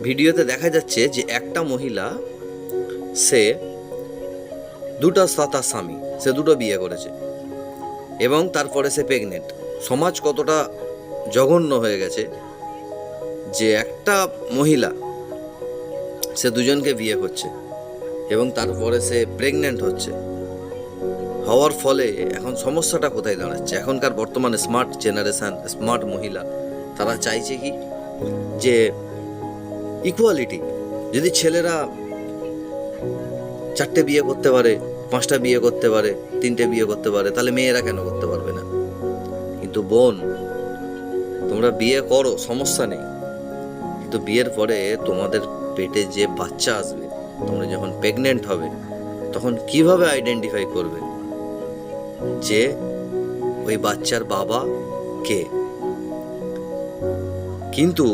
ভিডিওতে দেখা যাচ্ছে যে একটা মহিলা, সে দুটো তার স্বামী, সে দুটো বিয়ে করেছে এবং তারপরে সে প্রেগনেন্ট। সমাজ কতটা জঘন্য হয়ে গেছে যে একটা মহিলা সে দুজনকে বিয়ে করছে এবং তারপরে সে প্রেগনেন্ট হচ্ছে। হওয়ার ফলে এখন সমস্যাটা কোথায় দাঁড়াচ্ছে? এখনকার বর্তমানে স্মার্ট জেনারেশান, স্মার্ট মহিলা, তারা চাইছে কি যে ইকুয়ালিটি। যদি ছেলেরা 4টে বিয়ে করতে পারে, 5টা বিয়ে করতে পারে, 3টে বিয়ে করতে পারে, তাহলে মেয়েরা কেন করতে পারবে না? কিন্তু বোন, তোমরা বিয়ে করো, সমস্যা নেই, কিন্তু বিয়ের পরে তোমাদের পেটে যে বাচ্চা আসবে, তোমরা যখন প্রেগনেন্ট হবে, তখন কিভাবে আইডেন্টিফাই করবে যে ওই বাচ্চার বাবা কে? কিন্তু